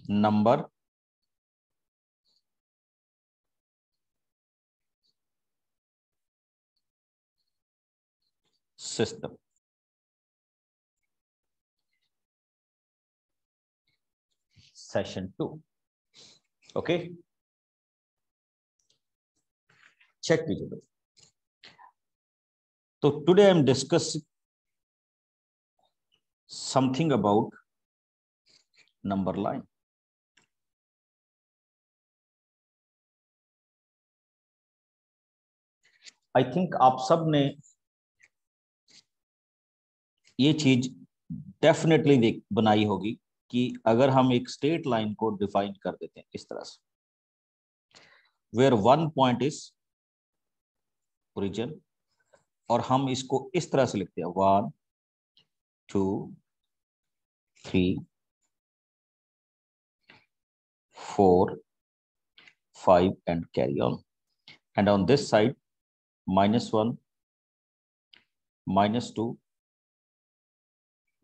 number system. Session 2. Okay, check कीजिए। तो today I am discussing something about number line. I think आप सब ने ये चीज डेफिनेटली बनाई होगी कि अगर हम एक स्ट्रेट लाइन को डिफाइन कर देते हैं इस तरह से, where one point is origin, और हम इसको इस तरह से लिखते हैं 1 2 3 4 5 and carry on, and on this side -1 -2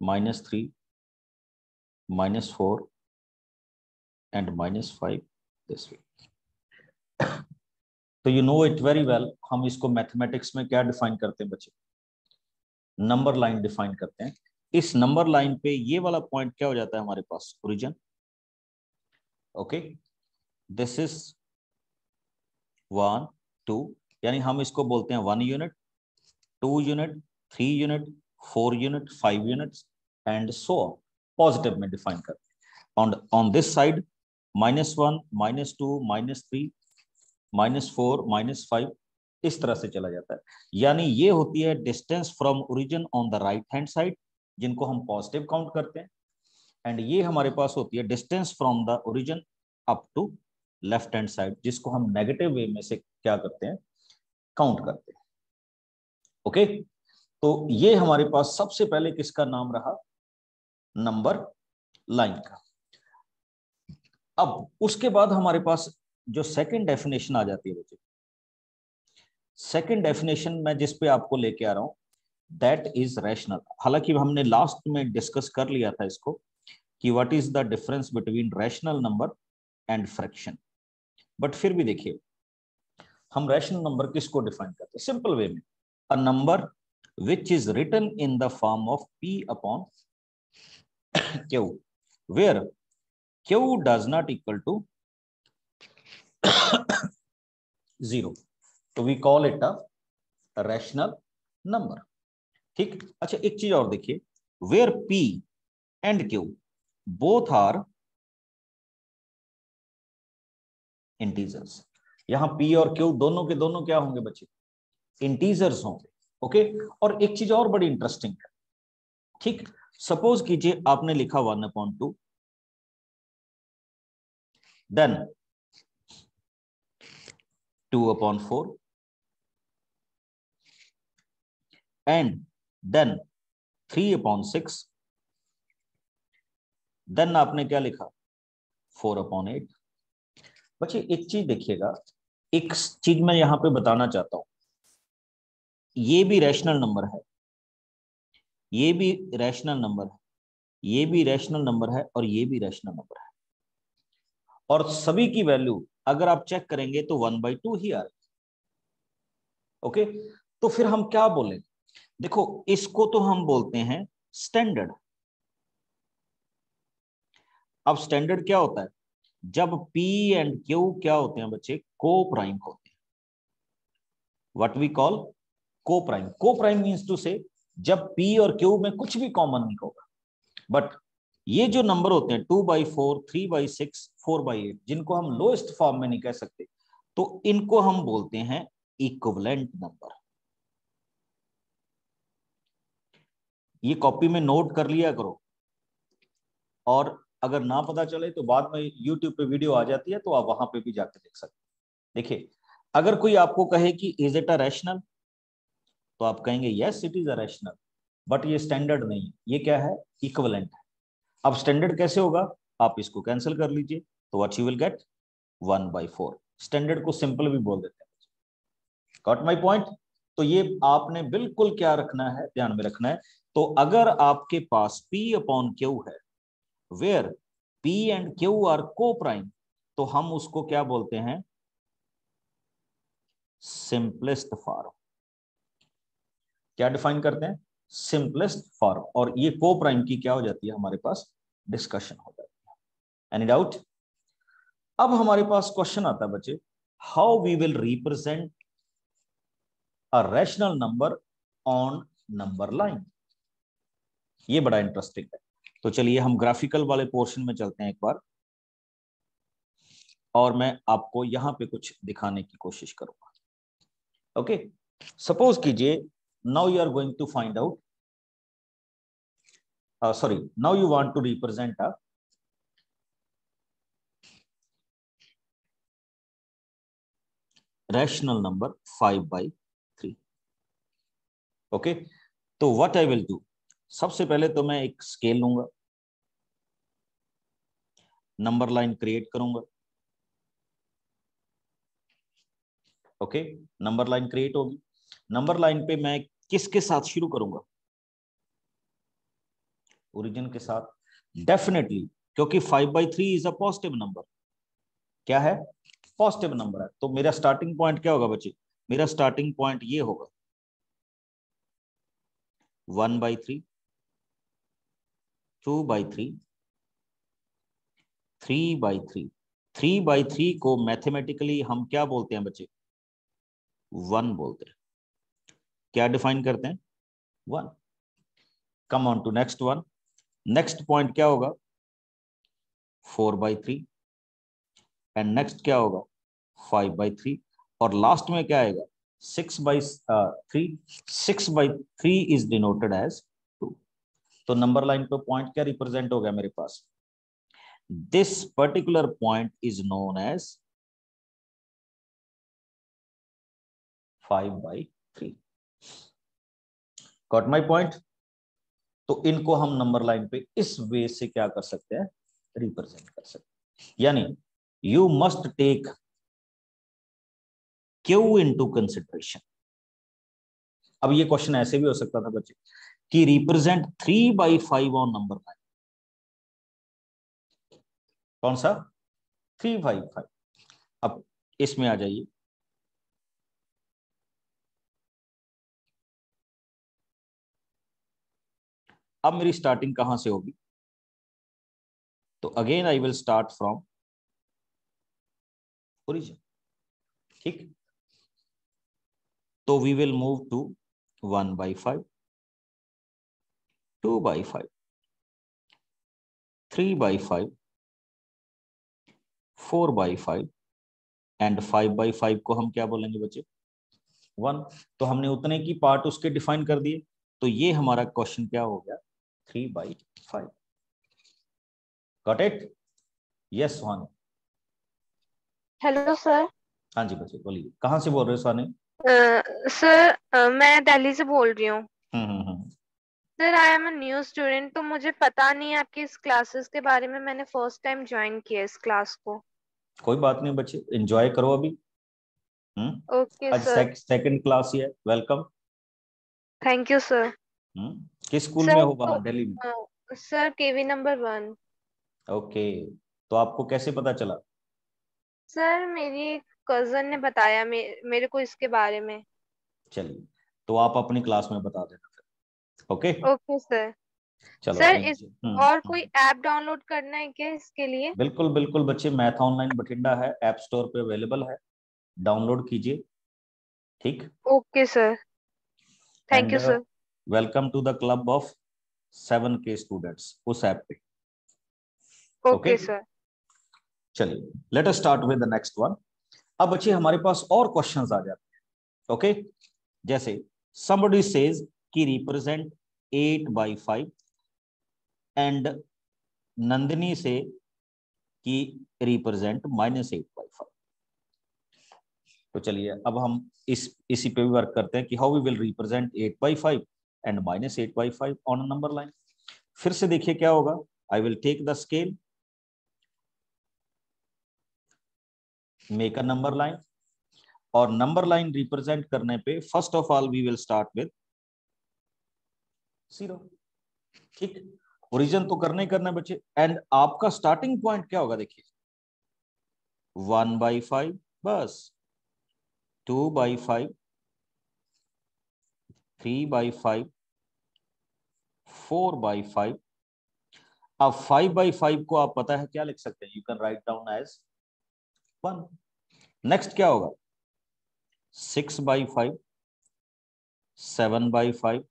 -3 -4 and -5 this way. तो you know it very well, हम इसको मैथमेटिक्स में क्या डिफाइन करते हैं बच्चे? नंबर लाइन डिफाइन करते हैं। इस नंबर लाइन पे ये वाला पॉइंट क्या हो जाता है हमारे पास? ओरिजिन। ओके, दिस इज 1 2, यानी हम इसको बोलते हैं 1 unit, 2 unit, 3 unit, 4 unit, 5 units and so positive में डिफाइन करते हैं। ऑन दिस साइड -1 -2 -3 -4 -5 इस तरह से चला जाता है। यानी ये होती है distance from origin on the right hand side, जिनको हम पॉजिटिव काउंट करते हैं, एंड ये हमारे पास होती है distance from the origin up to left hand side, जिसको हम नेगेटिव वे में से क्या करते हैं? काउंट करते हैं। ओके, तो ये हमारे पास सबसे पहले किसका नाम रहा? नंबर लाइन का। अब उसके बाद हमारे पास जो सेकंड डेफिनेशन आ जाती है बच्चे, सेकंड डेफिनेशन में जिस पे आपको लेके आ रहा हूं, दैट इज रैशनल। हालांकि हमने लास्ट में डिस्कस कर लिया था इसको कि what is the difference between rational number and fraction, but फिर भी देखिए हम रैशनल नंबर किसको डिफाइन करते हैं? सिंपल वे में, a number which is written in the form of p upon q, where q does not equal to 0, तो we call it a rational number. ठीक, अच्छा एक चीज और देखिए, where p and q both are integers. यहां p और q दोनों के दोनों क्या होंगे बच्चे? इंटीजर्स होंगे। ओके, और एक चीज और बड़ी इंटरेस्टिंग है। ठीक, सपोज कीजिए आपने लिखा 1/2, देन 2/4 एंड देन 3/6, देन आपने क्या लिखा? 4/8। बच्चे एक चीज देखिएगा, एक चीज मैं यहां पे बताना चाहता हूं, ये भी रैशनल नंबर है, ये भी रैशनल नंबर है, ये भी रैशनल नंबर है, और ये भी रैशनल नंबर है, और सभी की वैल्यू अगर आप चेक करेंगे तो 1/2 ही आ रही। ओके, तो फिर हम क्या बोलें? देखो, इसको तो हम बोलते हैं स्टैंडर्ड। अब स्टैंडर्ड क्या होता है? जब p एंड q क्या होते हैं बच्चे? को प्राइम होते हैं। व्हाट वी कॉल को प्राइम। को प्राइम मींस टू से जब p और q में कुछ भी कॉमन नहीं होगा। बट ये जो नंबर होते हैं 2/4, 3/6, 4/8, जिनको हम लोएस्ट फॉर्म में नहीं कह सकते, तो इनको हम बोलते हैं इक्विवेलेंट नंबर। ये कॉपी में नोट कर लिया करो, और अगर ना पता चले तो बाद में यूट्यूब पे वीडियो आ जाती है, तो आप वहां पे भी जाके देख सकते हैं। देखिए, अगर कोई आपको कहे कि इज इट अ रैशनल, तो आप कहेंगे yes it is a rational, but ये स्टैंडर्ड नहीं है, ये क्या है? इक्विवेलेंट है। अब स्टैंडर्ड कैसे होगा? आप इसको कैंसिल कर लीजिए, तो what you will get? 1/4। Standard को सिंपल भी बोल देते हैं। Got my point? तो ये आपने बिल्कुल क्या रखना है, ध्यान में रखना है। तो अगर आपके पास p/q है, where P and Q are coprime, तो हम उसको क्या बोलते हैं, सिंपलेस्ट फॉर्म। क्या डिफाइन करते हैं, सिंपलेस्ट फॉर्म, और ये को प्राइम की क्या हो जाती है हमारे पास, डिस्कशन हो जाती है। Any doubt? अब हमारे पास क्वेश्चन आता है बच्चे, how we will represent a rational number on number line. ये बड़ा इंटरेस्टिंग है। तो चलिए हम ग्राफिकल वाले पोर्शन में चलते हैं एक बार, और मैं आपको यहां पे कुछ दिखाने की कोशिश करूंगा। ओके, सपोज कीजिए, now you are going to find out, sorry, now you want to represent a rational number 5/3. okay, तो what I will do, सबसे पहले तो मैं एक स्केल लूंगा, नंबर लाइन क्रिएट करूंगा। ओके, नंबर लाइन क्रिएट होगी। नंबर लाइन पे मैं किसके साथ शुरू करूंगा, ओरिजिन के साथ, डेफिनेटली, क्योंकि 5/3 इज अ पॉजिटिव नंबर। क्या है, पॉजिटिव नंबर है। तो मेरा स्टार्टिंग पॉइंट क्या होगा बच्चे, मेरा स्टार्टिंग पॉइंट ये होगा 1/3, 2/3, 3/3। 3/3 को मैथमेटिकली हम क्या बोलते हैं बच्चे, 1 बोलते हैं। क्या डिफाइन करते हैं, 1। Come on to next one, next point क्या होगा, 4/3, एंड नेक्स्ट क्या होगा, 5/3, और लास्ट में क्या आएगा, 6/3। 6/3 इज डिनोटेड एज 2। तो नंबर लाइन पे पॉइंट क्या रिप्रेजेंट हो गया मेरे पास, this particular point is known as 5/3। Got my point? तो इनको हम नंबर लाइन पे इस वे से क्या कर सकते हैं, रिप्रेजेंट कर सकते हैं। यानी you must take Q into consideration. अब ये क्वेश्चन ऐसे भी हो सकता था बच्चे कि रिप्रेजेंट 3/5 ऑन नंबर लाइन। कौन सा, 3/5। अब इसमें आ जाइए, अब मेरी स्टार्टिंग कहां से होगी, तो again I will start from origin. ठीक, तो we will move to 1/5, 2/5, 3/5, 4/5, and 5/5 को हम क्या बोलेंगे बच्चे, 1। तो हमने उतने की पार्ट उसके डिफाइन कर दिए। तो ये हमारा क्वेश्चन क्या हो गया, 3/5। Got it? Yes Suhani? Hello sir. हाँ जी बच्चे बोलिए, कहाँ से बोल रहे हो सुहानी? सर मैं दिल्ली से बोल रही हूँ। Hmm. Sir I am a new student, तो मुझे पता नहीं है आपकी इस क्लासेस के बारे में। मैंने फर्स्ट टाइम ज्वाइन किया इस क्लास को। कोई बात नहीं बच्चे, एंजॉय करो अभी। ओके आज सर। सेकंड क्लास ही है, वेलकम। Thank you sir. किस स्कूल में सर हो तो वहां दिल्ली में? सर केवी नंबर 1। ओके, तो आपको कैसे पता चला? सर मेरी कजन ने बताया मेरे को इसके बारे में। चलिए, तो आप अपनी क्लास में बता देना फिर। Okay, okay sir. चलो सर एक इस और कोई हम्म। ऐप डाउनलोड करना है क्या इसके लिए? बिल्कुल बिल्कुल बच्चे, मैथ ऑनलाइन बठिंडा है, ऐप स्टोर पे अवेलेबल है, डाउनलोड कीजिए। ठीक, okay sir. Thank and you sir. Welcome to the club of 7K students उस ऐप पे। Okay, okay sir. चलिए let us start with the next one. अब बच्चे हमारे पास और क्वेश्चंस आ जाते हैं। ओके, जैसे somebody says कि रिप्रेजेंट 8/5, एंड नंदिनी से कि रिप्रेजेंट -8/5। तो चलिए अब हम इसी पे भी वर्क करते हैं कि how we will represent 8/5 and -8/5 on a number line. फिर से देखिए क्या होगा, I will take the scale, make a number line, और नंबर लाइन रिप्रेजेंट करने पे first of all we will start with 0। ठीक, ओरिजिन तो करना ही करना है बच्चे। एंड आपका स्टार्टिंग पॉइंट क्या होगा, देखिए 1/5 बस, 2/5, 3/5, 4/5। अब 5/5 को आप पता है क्या लिख सकते हैं, you can write down as 1। Next क्या होगा, 6/5, 7/5,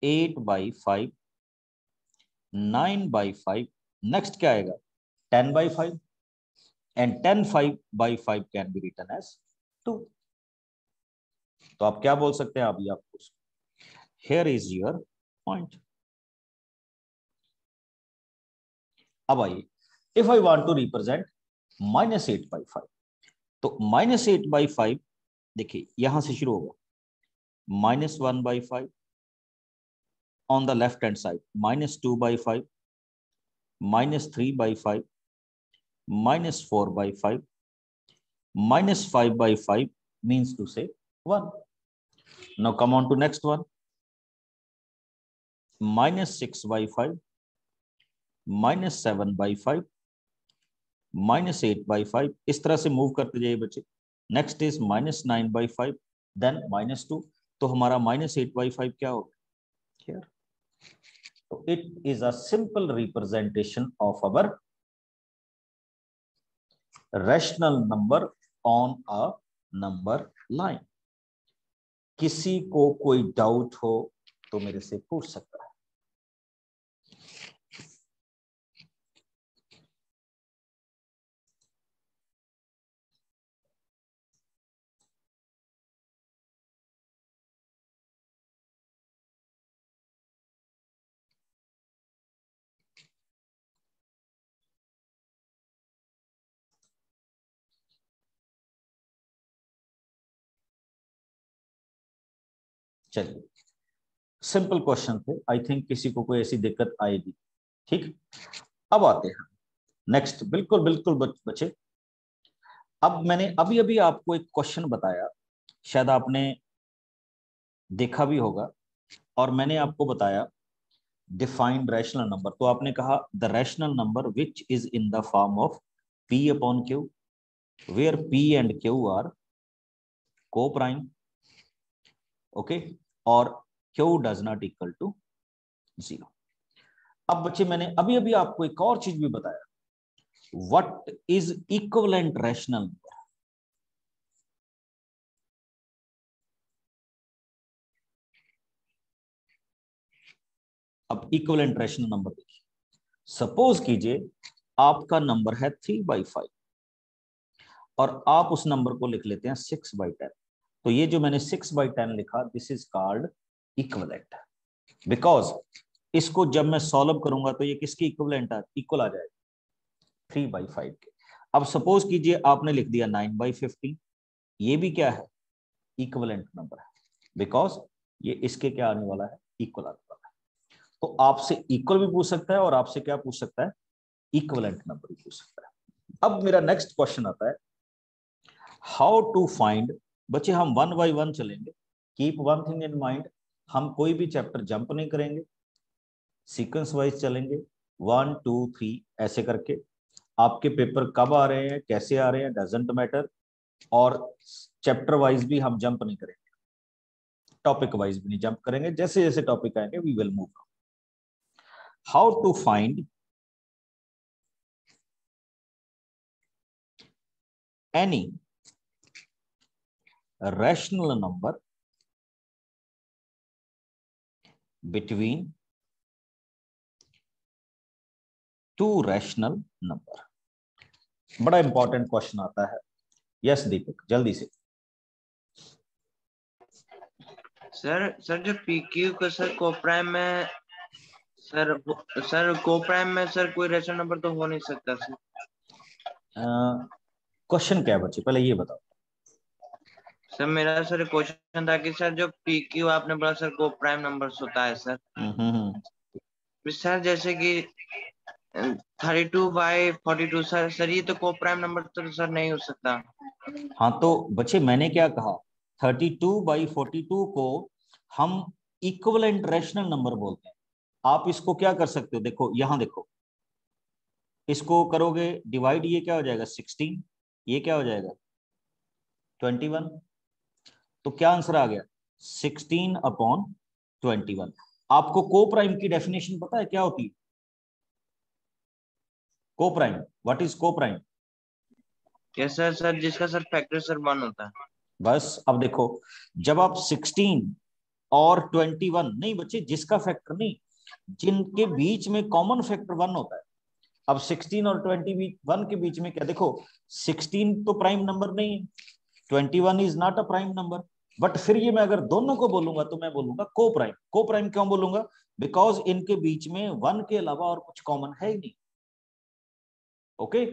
8/5, 9/5। नेक्स्ट क्या आएगा, 10/5, and 10/5 can be written as 2। तो आप क्या बोल सकते हैं, अभी आपको हियर इज योर पॉइंट। अब आइए, if I want to represent -8/5, तो -8/5 देखिए यहां से शुरू होगा, -1/5 on the left hand side, -2/5, -3/5, -4/5, -5/5 means to say 1. Now come on to next one, -6/5, -7/5, -8/5, इस तरह से मूव करते जाइए बच्चे। Next is -9/5, then -2। तो हमारा -8/5 क्या होगा here? So it is a simple representation of our rational number on a number line. किसी को कोई डाउट हो तो मेरे से पूछ सकता है। चलिए, सिंपल क्वेश्चन थे, आई थिंक किसी को कोई ऐसी दिक्कत आएगी। ठीक, अब आते हैं नेक्स्ट। बिल्कुल बिल्कुल बच्चे, अब मैंने अभी अभी आपको एक क्वेश्चन बताया, शायद आपने देखा भी होगा, और मैंने आपको बताया डिफाइंड रैशनल नंबर। तो आपने कहा the rational number which is in the form of P/Q, where P and Q are coprime, okay, और Q does not equal to 0। अब बच्चे मैंने अभी अभी आपको एक और चीज भी बताया, what is equivalent rational number. अब इक्विवेलेंट रैशनल नंबर देखिए, सपोज कीजिए आपका नंबर है 3/5 और आप उस नंबर को लिख लेते हैं 6/10। तो ये जो मैंने 6/10 लिखा, this is called equivalent, because इसको जब मैं सॉल्व करूंगा तो ये किसकी इक्विवेलेंट इक्वल आ जाएगा, 3/5 के। अब सपोज कीजिए आपने लिख दिया 9/15, ये भी क्या है, इक्विवेलेंट नंबर है, बिकॉज ये इसके क्या आने वाला है, इक्वल आने वाला है। तो आपसे इक्वल भी पूछ सकता है और आपसे क्या पूछ सकता है, इक्विवेलेंट नंबर भी पूछ सकता है। अब मेरा नेक्स्ट क्वेश्चन आता है, हाउ टू फाइंड। बच्चे हम 1 by 1 चलेंगे, keep one thing in mind, हम कोई भी चैप्टर जंप नहीं करेंगे, सीक्वेंस वाइज चलेंगे, 1 2 3 ऐसे करके। आपके पेपर कब आ रहे हैं, कैसे आ रहे हैं, डजेंट मैटर, और चैप्टर वाइज भी हम जंप नहीं करेंगे, टॉपिक वाइज भी नहीं जंप करेंगे, जैसे जैसे टॉपिक आएंगे we will move. How to find any rational number between two rational number. बड़ा इंपॉर्टेंट क्वेश्चन आता है। यस दीपक, जल्दी से। सर जो PQ का सर को प्राइम में सर को प्राइम में सर कोई रैशनल नंबर तो हो नहीं सकता सर। क्वेश्चन क्या है बच्चे, पहले ये बताओ। सर मेरा सर क्वेश्चन था कि सर जो PQ आपने बोला सर को प्राइम नंबर्स होता है सर। सर जैसे कि 32/42 सर ये तो को प्राइम नंबर तो सर नहीं हो सकता। हाँ तो बच्चे मैंने क्या कहा, 32/42 को हम इक्विवेलेंट रैशनल नंबर बोलते हैं। आप इसको क्या कर सकते हो, देखो यहां देखो, इसको करोगे डिवाइड, ये क्या हो जाएगा 16, ये क्या हो जाएगा 21, तो क्या आंसर आ गया 16/21। आपको को प्राइम की डेफिनेशन पता है क्या होती है? को प्राइम, व्हाट इज को प्राइम? यस सर, सर जिसका सर फैक्टर सर 1 होता है। बस अब देखो, जब आप 16 और 21, नहीं बच्चे जिसका फैक्टर नहीं, जिनके बीच में कॉमन फैक्टर 1 होता है। अब 16 और 21 के बीच में क्या, देखो 16 तो प्राइम नंबर नहीं है, 21 is not a prime number, but फिर ये मैं अगर दोनों को बोलूंगा तो मैं बोलूंगा को प्राइम। को प्राइम क्यों बोलूंगा? बिकॉज इनके बीच में 1 के अलावा और कुछ कॉमन है ही नहीं। ओके,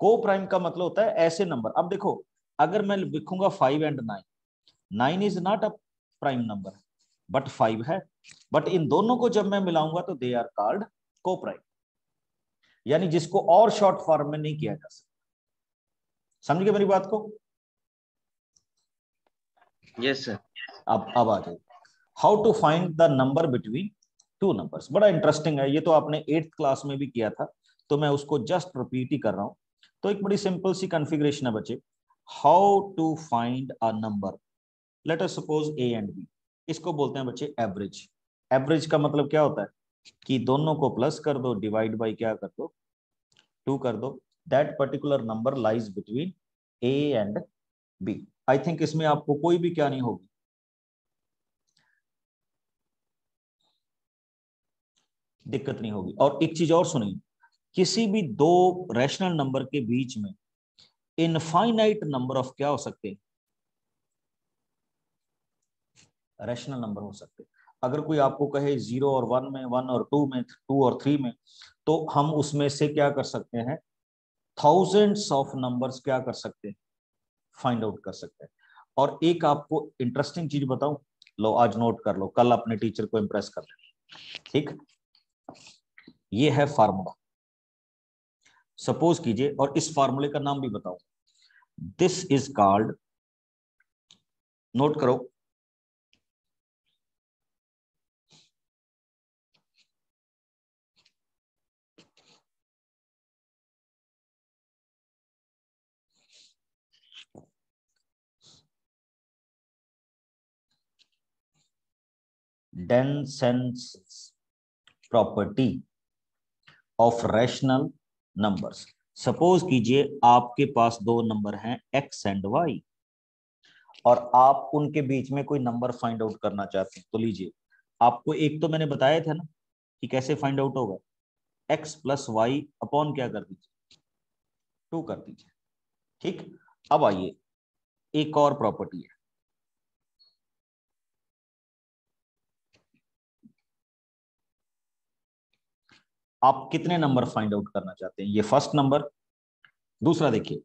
को प्राइम का मतलब होता है ऐसे नंबर। अब देखो, अगर मैं लिखूंगा 5 and 9, 9 is not a prime number but 5 है, बट इन दोनों को जब मैं मिलाऊंगा तो दे आर कॉल्ड को प्राइम, यानी जिसको और शॉर्ट फॉर्म में नहीं किया जा सकता। समझ गए मेरी बात को? Yes sir. अब आ जाए, how to find the number between two numbers. बड़ा इंटरेस्टिंग है, ये तो आपने 8th क्लास में भी किया था, तो मैं उसको जस्ट रिपीट ही कर रहा हूं। तो एक बड़ी सिंपल सी कॉन्फ़िगरेशन है बच्चे, how to find a number, let us suppose A and B, इसको बोलते हैं बच्चे एवरेज। एवरेज का मतलब क्या होता है कि दोनों को प्लस कर दो, डिवाइड बाई क्या कर दो 2 कर दो, that particular number lies between A and B. I think इसमें आपको कोई भी क्या नहीं होगी, दिक्कत नहीं होगी। और एक चीज और सुनिए, किसी भी दो रैशनल नंबर के बीच में इनफाइनाइट नंबर ऑफ क्या हो सकते हैं, रैशनल नंबर हो सकते हैं। अगर कोई आपको कहे 0 और 1 में, 1 और 2 में, 2 और 3 में, तो हम उसमें से क्या कर सकते हैं, थाउजेंड्स ऑफ नंबर्स क्या कर सकते हैं, फाइंड आउट कर सकते हैं। और एक आपको इंटरेस्टिंग चीज बताऊं, लो आज नोट कर लो, कल अपने टीचर को इंप्रेस कर ले, ठीक? ये है फार्मूला, सपोज कीजिए, और इस फार्मूले का नाम भी बताओ, दिस इज कॉल्ड, नोट करो, denseness property of rational numbers. Suppose कीजिए आपके पास दो नंबर हैं x एंड y, और आप उनके बीच में कोई नंबर फाइंड आउट करना चाहते हैं। तो लीजिए, आपको एक तो मैंने बताया था ना कि कैसे फाइंड आउट होगा, x प्लस वाई अपॉन क्या कर दीजिए 2 कर दीजिए, ठीक? अब आइए, एक और प्रॉपर्टी है, आप कितने नंबर फाइंड आउट करना चाहते हैं, ये फर्स्ट नंबर। दूसरा देखिए,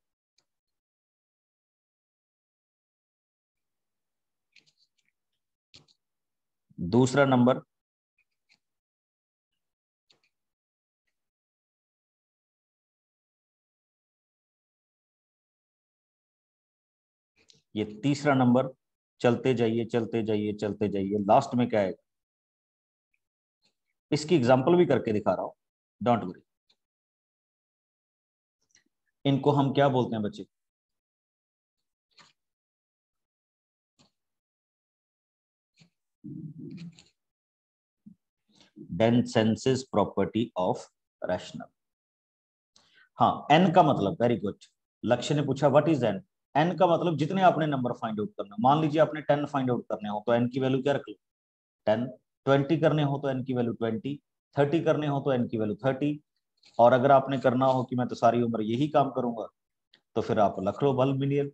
दूसरा नंबर, ये तीसरा नंबर, चलते जाइए चलते जाइए चलते जाइए, लास्ट में क्या है, इसकी एग्जांपल भी करके दिखा रहा हूं, डोंट वरी। इनको हम क्या बोलते हैं बच्चे, डेंसेंस प्रॉपर्टी ऑफ रैशनल। हाँ, एन का मतलब, वेरी गुड, लक्ष्य ने पूछा व्हाट इज एन। एन का मतलब जितने आपने नंबर फाइंड आउट करना, मान लीजिए आपने 10 फाइंड आउट करने हो तो एन की वैल्यू क्या रख लो 10, 20 करने हो तो एन की वैल्यू 20, 30 करने हो तो एन की वैल्यू 30, और अगर आपने करना हो कि मैं तो सारी उम्र यही काम करूंगा तो फिर आप रख लो 1 मिलियन,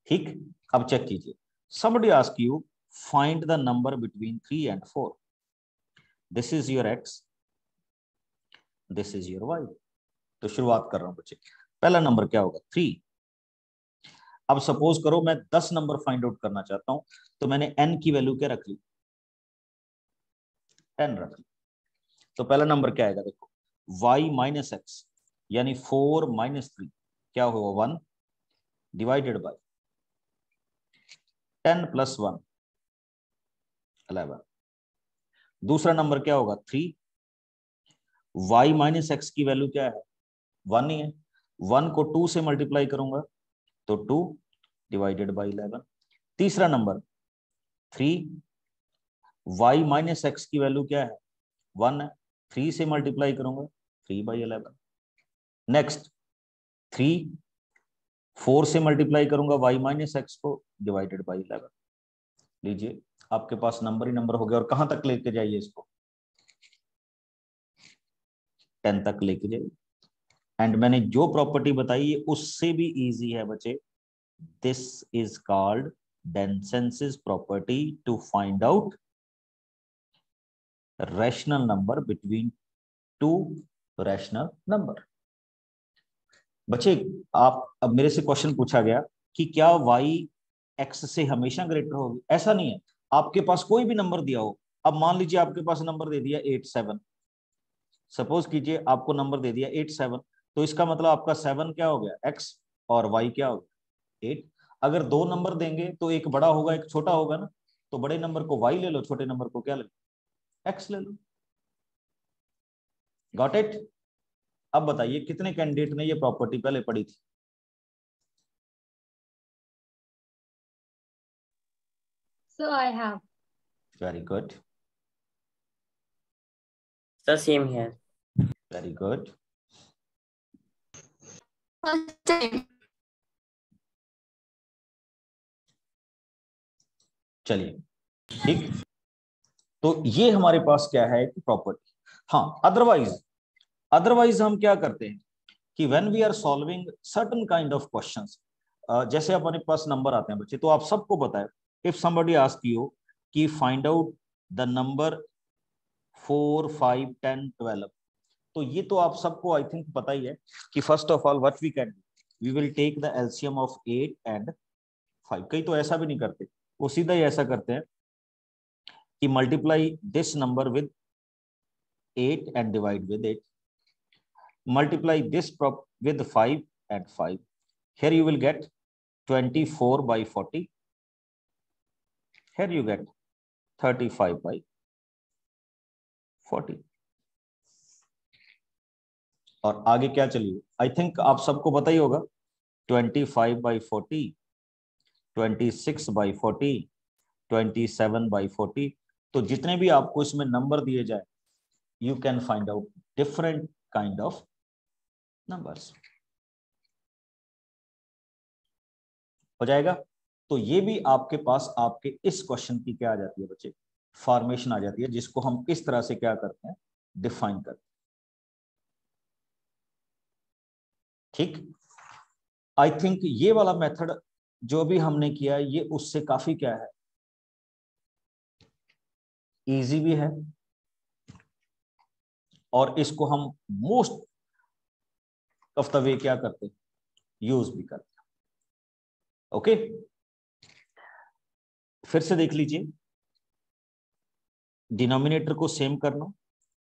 ठीक? अब चेक कीजिए, somebody ask you find the number between 3 and 4, this is your x, this is your y। तो शुरुआत कर रहा हूं बच्चे, पहला नंबर क्या होगा 3। अब सपोज करो मैं 10 नंबर फाइंड आउट करना चाहता हूं, तो मैंने n की वैल्यू क्या रख ली 10 रख ली। तो पहला नंबर क्या आएगा, देखो y माइनस एक्स, यानी 4 माइनस 3 क्या होगा 1, डिवाइडेड बाय 10 प्लस 1 11। दूसरा नंबर क्या होगा 3, y माइनस एक्स की वैल्यू क्या है 1 ही है, 1 को 2 से मल्टीप्लाई करूंगा तो 2 डिवाइडेड बाई 11। तीसरा नंबर 3, y माइनस एक्स की वैल्यू क्या है 1 है, 3 से मल्टीप्लाई करूंगा 3/11। नेक्स्ट 3, 4 से मल्टीप्लाई करूंगा y माइनस एक्स को डिवाइडेड बाई 11। लीजिए आपके पास नंबर ही नंबर हो गया। और कहां तक लेके जाइए इसको 10 तक लेके जाइए। एंड मैंने जो प्रॉपर्टी बताई है उससे भी इजी है बच्चे। This is called denseness property to find out rational number between two rational number. बच्चे आप अब मेरे से क्वेश्चन पूछा गया कि क्या y x से हमेशा ग्रेटर होगी? ऐसा नहीं है। आपके पास कोई भी नंबर दिया हो, अब मान लीजिए आपके पास नंबर दे दिया 87, सपोज कीजिए आपको नंबर दे दिया 87, तो इसका मतलब आपका 7 क्या हो गया x और y क्या हो गया 8। अगर दो नंबर देंगे तो एक बड़ा होगा एक छोटा होगा ना, तो बड़े नंबर को y ले लो, छोटे नंबर को क्या ले लो x ले लो। Got it? अब बताइए कितने कैंडिडेट ने ये प्रॉपर्टी पहले पढ़ी थी? So I have. Very good. The same here. Very good. First time. चलिए ठीक, तो ये हमारे पास क्या है कि प्रॉपर्टी। हाँ, अदरवाइज हम क्या करते हैं कि when we are solving certain kind of questions, जैसे अपने पास नंबर आते हैं बच्चे, तो आप सबको पता है इफ समबडी आस्क यू कि फाइंड आउट द नंबर 4, 5, 10, 12, तो ये तो आप सबको आई थिंक पता ही है कि first of all what we can do, we will take the LCM of 8 and 5। कई तो ऐसा भी नहीं करते, वो सीधा ही ऐसा करते हैं कि multiply this number with 8 and divide with 8, multiply this with 5 and 5, here you will get 24/40, here you get 35/40। और आगे क्या चलिए, आई थिंक आप सबको पता ही होगा 25/40, 26/40, 27/40। तो जितने भी आपको इसमें नंबर दिए जाए, you can find out different kind of numbers। हो जाएगा? तो ये भी आपके पास आपके इस क्वेश्चन की क्या आ जाती है बच्चे, फॉर्मेशन आ जाती है, जिसको हम इस तरह से क्या करते हैं, डिफाइन करते हैं। ठीक, आई थिंक ये वाला मेथड जो भी हमने किया ये उससे काफी क्या है, इजी भी है, और इसको हम मोस्ट ऑफ द वे क्या करते हैं, यूज भी करते हैं। ओके, फिर से देख लीजिए, डिनोमिनेटर को सेम करना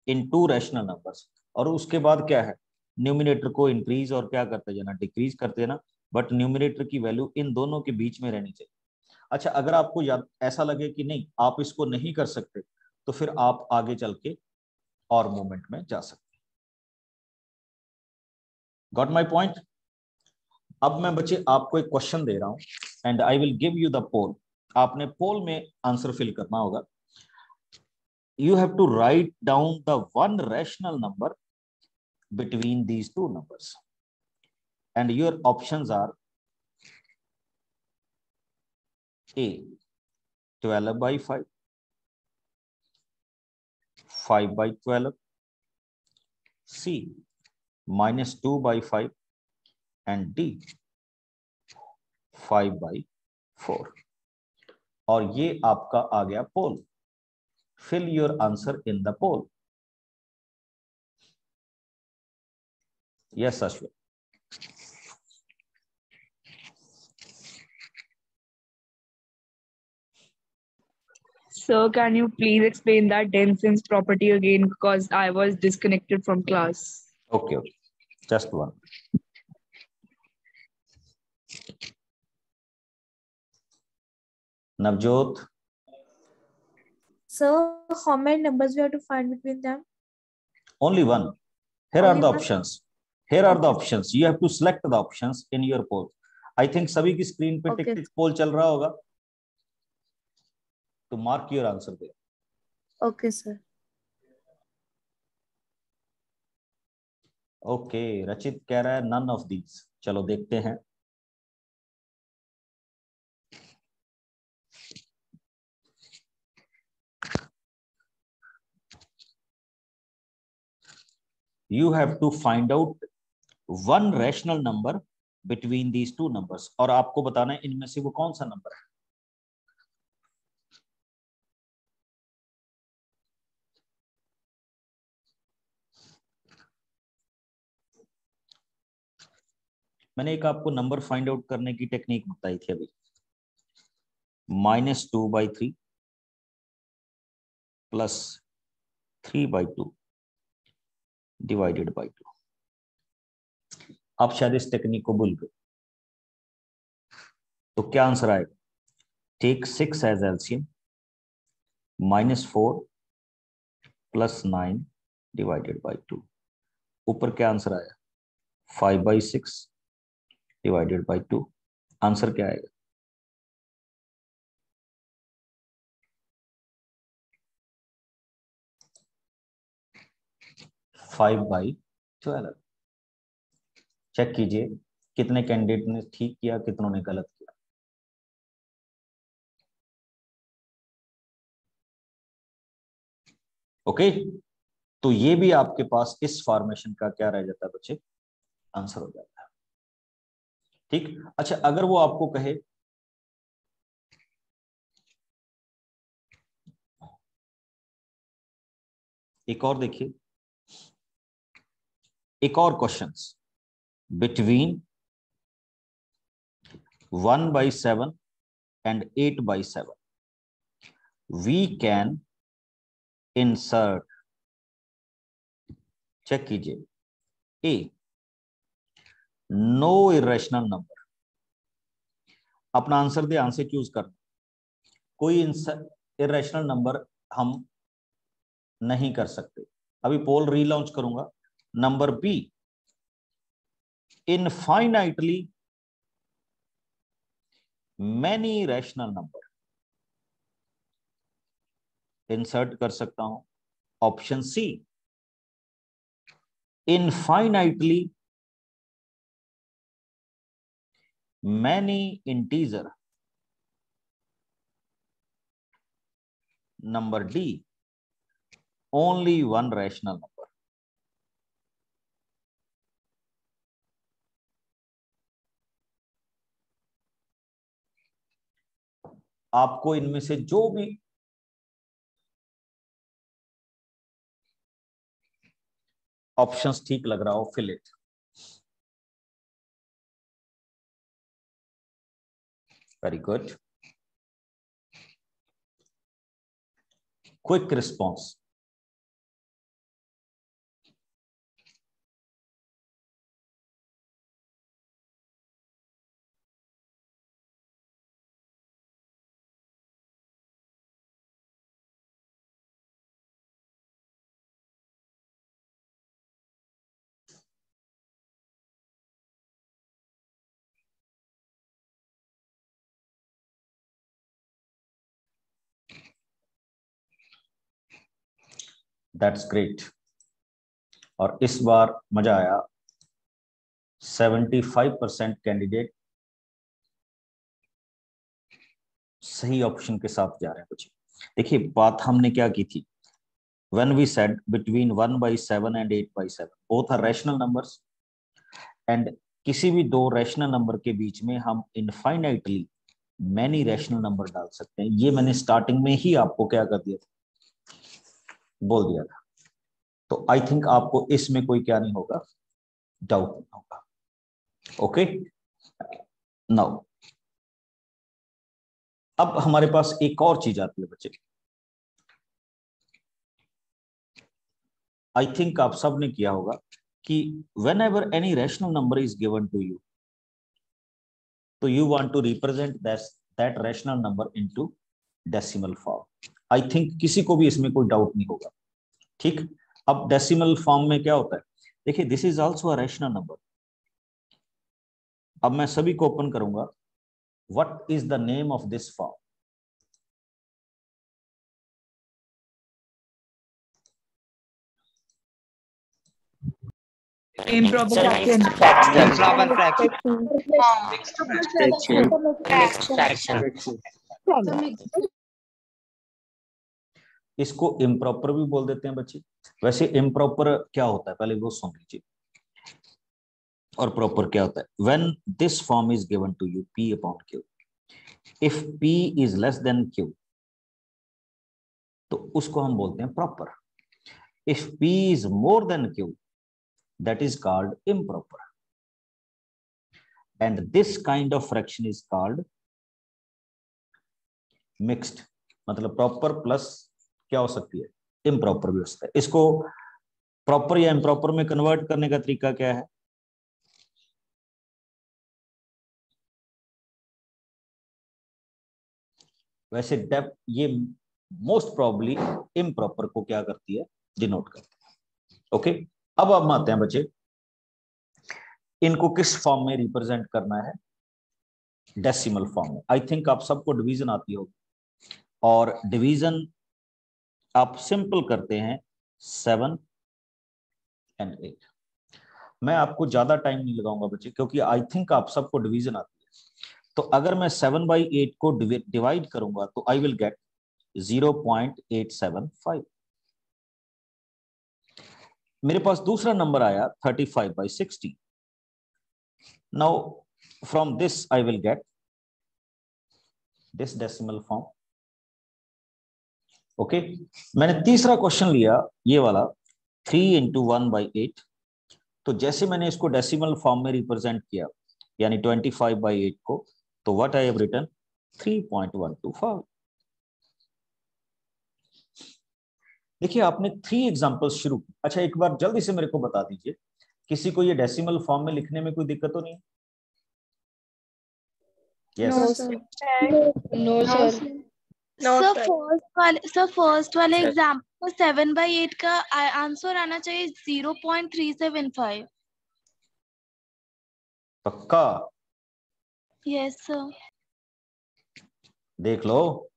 इन टू रैशनल नंबर्स, और उसके बाद क्या है, न्यूमिनेटर को इंक्रीज और क्या करते जाना, डिक्रीज करते जाना, बट न्यूमिनेटर की वैल्यू इन दोनों के बीच में रहनी चाहिए। अच्छा, अगर आपको याद ऐसा लगे कि नहीं आप इसको नहीं कर सकते, तो फिर आप आगे चल के और मूवमेंट में जा सकते। Got my point? अब मैं बच्चे आपको एक क्वेश्चन दे रहा हूं and I will give you the poll. आपने पोल में आंसर फिल करना होगा। You have to write down the one rational number between these two numbers, and your options are A 12/5, 5/12, C -2/5, and D 5/4। और ये आपका आ गया पोल। Fill your answer in the poll. Yes, Ashwin. Sir, can you please explain that Denson's property again, because I was disconnected from class. Okay, okay. Just one. Navjot. So how many numbers we have to find between them? Only one. Here are Only the one? options. Here are the Okay. options. You have to select the options in your poll. I think सभी की screen पे टिक Okay. टिक पोल चल रहा होगा, तो mark your answer they. Okay, sir. Okay, रचित कह रहा है none of these. चलो देखते हैं. You have to find out one rational number between these two numbers. और आपको बताना है इनमें से वो कौन सा नंबर है. मैंने एक आपको नंबर फाइंड आउट करने की टेक्निक बताई थी अभी. -2/3 प्लस 3/2 डिवाइडेड बाई 2. आप शायद इस टेक्निक को भूल गए. तो क्या आंसर आएगा? Take 6 as LCM, -4 plus 9 divided by 2. ऊपर क्या आंसर आया? 5/6 डिवाइडेड बाई 2. आंसर क्या आएगा? 5/12. चेक कीजिए कितने कैंडिडेट ने ठीक किया, कितनों ने गलत किया. ओके, तो ये भी आपके पास इस फॉर्मेशन का क्या रह जाता है बच्चे? आंसर हो जाता है. ठीक. अच्छा, अगर वो आपको कहे एक और, देखिए एक और questions. Between 1/7 and 8/7 we can insert, check कीजिए, ए नो इरेशनल नंबर. अपना आंसर ध्यान से चूज करना. कोई इरेशनल नंबर हम नहीं कर सकते. अभी पोल रीलॉन्च करूंगा. Number B, infinitely many rational number. Insert कर सकता हूं. Option C, infinitely many integer. Number D, only one rational number. आपको इनमें से जो भी ऑप्शंस ठीक लग रहा हो, fill it. Very good. Quick response. That's great. और इस बार मजा आया. 75% कैंडिडेट सही ऑप्शन के साथ जा रहे हैं बच्चे. देखिए, बात हमने क्या की थी. When we said between 1/7 and 8/7 both are rational numbers, and किसी भी दो रैशनल नंबर के बीच में हम इनफाइनाइटली मैनी रैशनल नंबर डाल सकते हैं. ये मैंने स्टार्टिंग में ही आपको क्या कर दिया था, बोल दिया था. तो आई थिंक आपको इसमें कोई क्या नहीं होगा, डाउट नहीं होगा. ओके, नाउ अब हमारे पास एक और चीज आती है बच्चे. आई थिंक आप सब ने किया होगा कि whenever any rational number is given to you, so you want to represent that rational number into decimal form. I think किसी को भी इसमें कोई डाउट नहीं होगा। ठीक, अब डेसिमल फॉर्म में क्या होता है, देखिए this is also a rational number. अब मैं सभी को ओपन करूंगा, what is the name of this form? Improper fraction. Improper fraction. इसको इम्प्रॉपर भी बोल देते हैं बच्चे। वैसे इम्प्रॉपर क्या होता है पहले वो सुन लीजिए, और प्रॉपर क्या होता है। When this form is given to you P upon Q, if P is less than Q तो उसको हम बोलते हैं proper. If P is more than Q that is called improper, and this kind of fraction is called mixed। मतलब proper plus क्या हो सकती है, इम्प्रॉपर भी हो सकता है। इसको प्रॉपर या इम्प्रॉपर में कन्वर्ट करने का तरीका क्या है? वैसे डेप ये मोस्ट प्रॉब्ली इम्प्रॉपर को क्या करती है, डिनोट करती है। ओके, अब हम आते हैं बच्चे, इनको किस फॉर्म में रिप्रेजेंट करना है? डेसिमल फॉर्म में। आई थिंक आप सबको डिवीजन आती होगी, और डिवीजन आप सिंपल करते हैं 7 and 8। मैं आपको ज्यादा टाइम नहीं लगाऊंगा बच्चे, क्योंकि आई थिंक आप सबको डिवीजन आती है। तो अगर मैं 7/8 को डिवाइड करूंगा तो आई विल गेट 0.875। मेरे पास दूसरा नंबर आया 35/60। Now from this I will get this decimal form. Okay, मैंने तीसरा क्वेश्चन लिया ये वाला 3 × 1/8। तो जैसे मैंने इसको डेसिमल फॉर्म में रिप्रेजेंट किया यानी 25/8 को, तो व्हाट आई हैव रिटन 3.125। देखिए आपने 3 एग्जांपल्स शुरू की। अच्छा एक बार जल्दी से मेरे को बता दीजिए, किसी को ये डेसिमल फॉर्म में लिखने में कोई दिक्कत तो नहीं? Yes No, sir. Sir first वाले एग्जाम्पल 7/8 का आंसर आना चाहिए 0.375। पक्का? Yes sir. देख लो,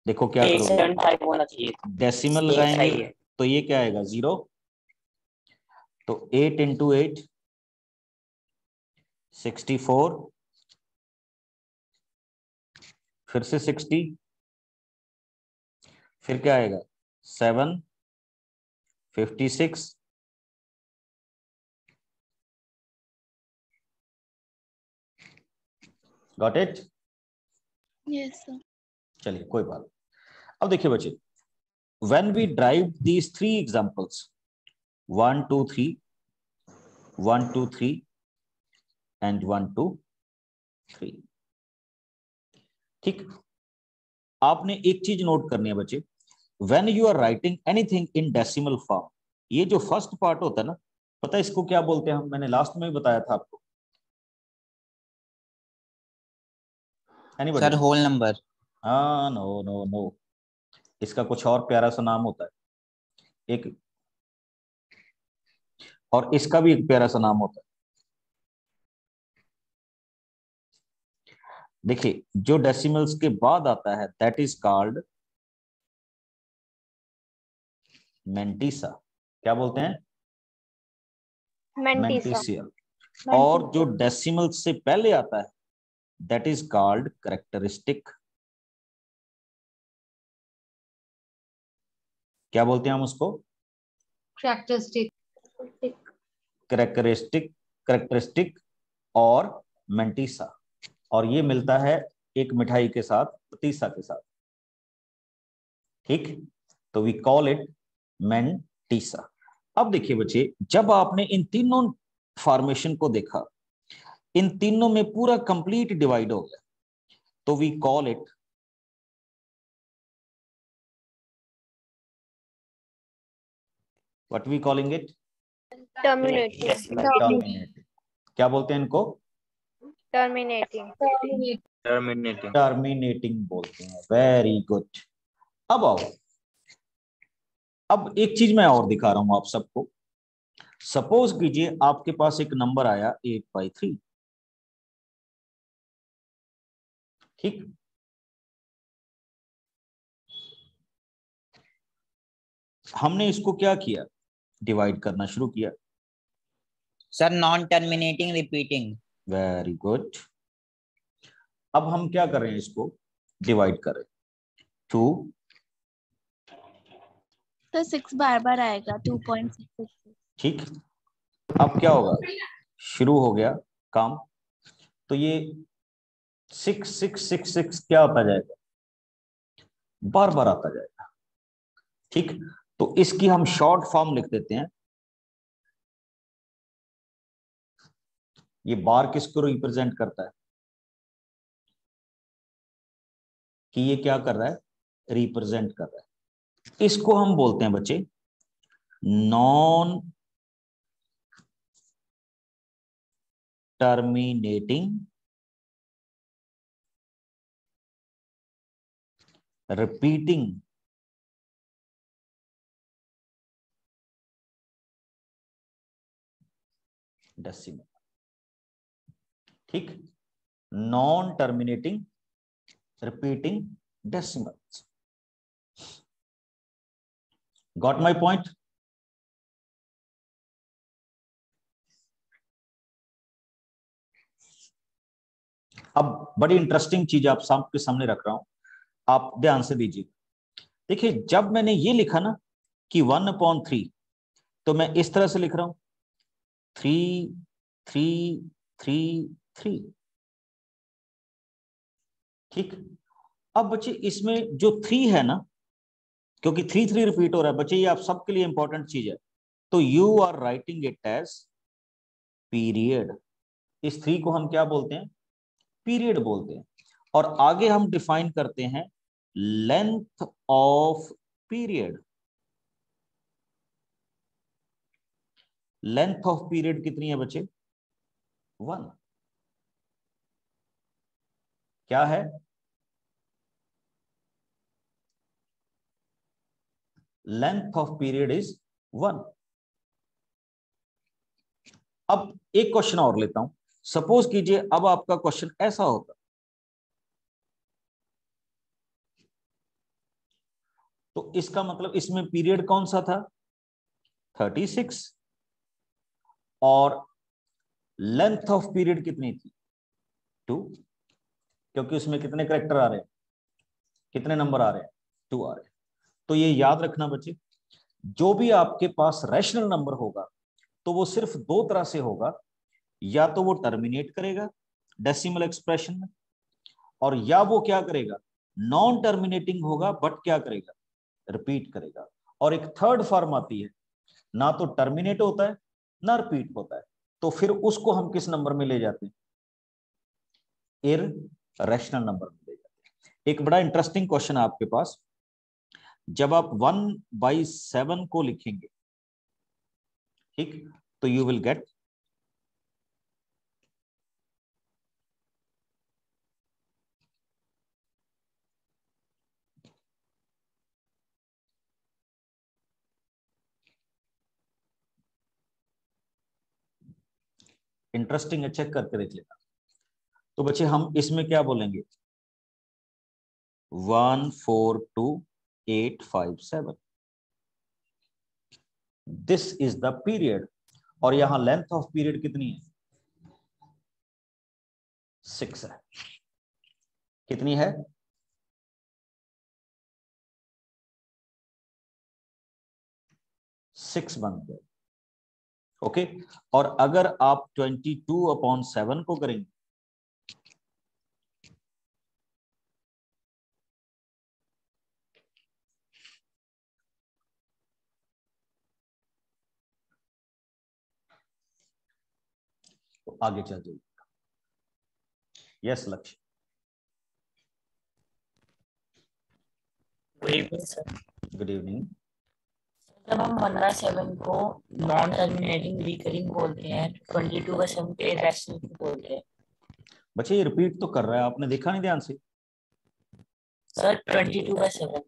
देखो क्या करोगे, डेसिमल लगाएंगे तो ये क्या आएगा 0। तो 8 × 8 64, फिर से 60, फिर क्या आएगा 7 56, गॉट इट? Yes sir. चलिए कोई बात। अब देखिए बच्चे, when we drive these 3 examples 1 2 3 1 2 3 and 1 2 3, ठीक, आपने एक चीज नोट करनी है बच्चे, when you are writing anything in decimal form, ये जो फर्स्ट पार्ट होता है ना, पता है इसको क्या बोलते हैं? मैंने लास्ट में भी बताया था आपको। Sir whole number. हाँ, नो नो नो, इसका कुछ और प्यारा सा नाम होता है एक, और इसका भी एक प्यारा सा नाम होता है। देखिए जो डेसिमल्स के बाद आता है दैट इज कॉल्ड मेंटिसा। क्या बोलते हैं? मेंटिसियल। और जो डेसिमल से पहले आता है दैट इज कॉल्ड कैरेक्टरिस्टिक। क्या बोलते हैं हम उसको? कैरेक्टरिस्टिक और मेंटिसा। और ये मिलता है एक मिठाई के साथ, पतीसा के साथ, ठीक, तो वी कॉल इट मेंटिसा। अब देखिए बच्चे, जब आपने इन तीनों फॉर्मेशन को देखा, इन तीनों में पूरा कंप्लीट डिवाइड हो गया, तो we call it what we calling it? Terminating. क्या बोलते हैं इनको? टर्मिनेटिंग टर्मिनेटिंग बोलते हैं। Very good. अब आओ, अब एक चीज मैं और दिखा रहा हूं आप सबको। सपोज कीजिए आपके पास एक नंबर आया 8/3, ठीक। हमने इसको क्या किया, डिवाइड करना शुरू किया। Sir non terminating repeating. Very good. अब हम क्या कर रहे हैं, इसको डिवाइड कर रहे हैं 2। तो 6 बार बार आएगा 2.66। ठीक। अब क्या होगा, शुरू हो गया काम, तो ये 6 क्या आता जाएगा, बार बार आता जाएगा, ठीक। तो इसकी हम शॉर्ट फॉर्म लिख देते हैं। ये बार किसको रिप्रेजेंट करता है, कि ये क्या कर रहा है, रिप्रेजेंट कर रहा है। इसको हम बोलते हैं बच्चे नॉन टर्मिनेटिंग रिपीटिंग डेसिमल, ठीक। Non terminating repeating decimals. Got my point. अब बड़ी इंटरेस्टिंग चीज आप सबके सामने रख रहा हूं, आप ध्यान से दीजिए। देखिए जब मैंने ये लिखा ना कि 1/3, तो मैं इस तरह से लिख रहा हूं 3 3 3 3, ठीक। अब बच्चे इसमें जो 3 है ना, क्योंकि 3 रिपीट हो रहा है बच्चे, ये आप सबके लिए इंपॉर्टेंट चीज है, तो you are writing it as period. इस 3 को हम क्या बोलते हैं, पीरियड बोलते हैं। और आगे हम डिफाइन करते हैं length of period. Length of period कितनी है बच्चे, 1। क्या है, लेंथ ऑफ पीरियड इज 1। अब एक क्वेश्चन और लेता हूं। सपोज कीजिए अब आपका क्वेश्चन ऐसा होता, तो इसका मतलब इसमें पीरियड कौन सा था, 36, और लेंथ ऑफ पीरियड कितनी थी, 2, क्योंकि उसमें कितने कैरेक्टर आ रहे हैं, कितने नंबर आ रहे हैं, 2 आ रहे हैं। तो ये याद रखना बच्चे, जो भी आपके पास रैशनल नंबर होगा तो वो सिर्फ 2 तरह से होगा, या तो वो टर्मिनेट करेगा डेसिमल एक्सप्रेशन में, और या वो क्या करेगा, नॉन टर्मिनेटिंग होगा बट क्या करेगा, रिपीट करेगा। और एक थर्ड फॉर्म आती है, ना तो टर्मिनेट होता है ना रिपीट होता है, तो फिर उसको हम किस नंबर में ले जाते हैं, इररेशनल नंबर में ले जाते हैं। एक बड़ा इंटरेस्टिंग क्वेश्चन है आपके पास, जब आप 1/7 को लिखेंगे, ठीक, तो यू विल गेट इंटरेस्टिंग है, चेक करके देख लेना। तो बच्चे हम इसमें क्या बोलेंगे, 142,857, दिस इज द पीरियड। और यहां लेंथ ऑफ पीरियड कितनी है, 6 है। कितनी है, 6 बनते हैं, ओके। और अगर आप 22/7 को करेंगे, तो आगे चल जाइए। यस लक्ष्य। Good evening. जब हम 1/7 को नॉन टर्मिनेटिंग रिकरिंग बोलते हैं, 22/7 के रैशनल बोलते हैं। बच्चे ये रिपीट तो कर रहा है, आपने देखा नहीं ध्यान से। सर 22/7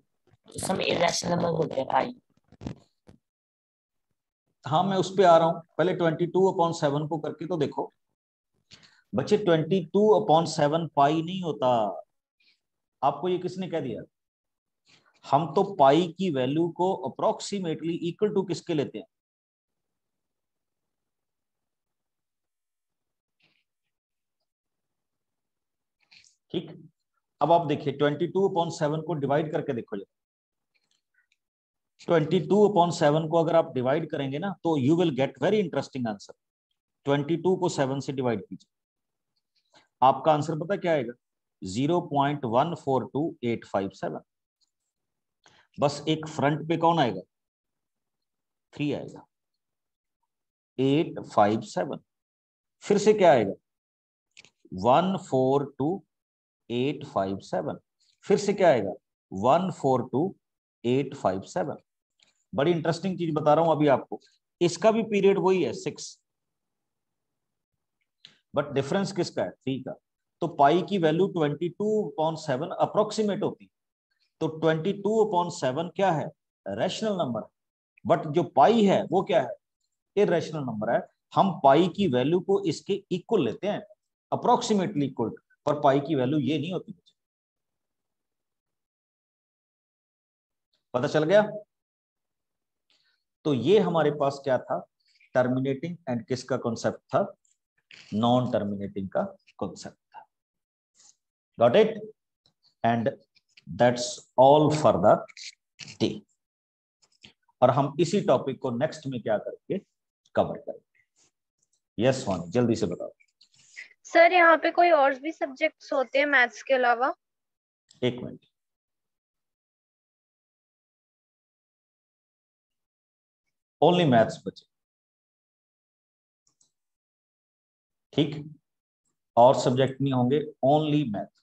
सम इरेशनल नंबर बोलते हैं पाई। हाँ मैं उस पे आ रहा हूं, पहले 22/7 को करके तो देखो बच्चे। 22/7 पाई नहीं होता, आपको ये किसने कह दिया? हम तो पाई की वैल्यू को अप्रोक्सीमेटली इक्वल टू किसके लेते हैं? ठीक, अब आप देखिए 22/7 को डिवाइड करके देखो। 22/7 को अगर आप डिवाइड करेंगे ना तो you will get very interesting answer. 22 को 7 से डिवाइड कीजिए, आपका आंसर पता क्या आएगा? 0.142857। बस एक फ्रंट पे कौन आएगा? 3 आएगा। 857 फिर से क्या आएगा? 142857 फिर से क्या आएगा? 142857। बड़ी इंटरेस्टिंग चीज बता रहा हूं अभी आपको, इसका भी पीरियड वही है 6, बट डिफरेंस किसका है? 3 का। तो पाई की वैल्यू 22/7 अप्रोक्सीमेट होती है, तो 22/7 क्या है? Rational number. बट जो पाई है वो क्या है? इरेशनल नंबर है। हम पाई की वैल्यू को इसके इक्वल लेते हैं, अप्रोक्सीमेटली इक्वल, पर पाई की वैल्यू ये नहीं होती। पता चल गया? तो ये हमारे पास क्या था? टर्मिनेटिंग एंड किसका कॉन्सेप्ट था? नॉन टर्मिनेटिंग का कॉन्सेप्ट था। Got it? And that's all for the day. और हम इसी टॉपिक को नेक्स्ट में क्या करेंगे? कवर करेंगे। यस वानी, जल्दी से बताओ। सर यहाँ पे कोई और भी सब्जेक्ट्स होते हैं मैथ्स के अलावा? एक मिनट, ओनली मैथ्स बचे। ठीक, और सब्जेक्ट नहीं होंगे, ओनली मैथ।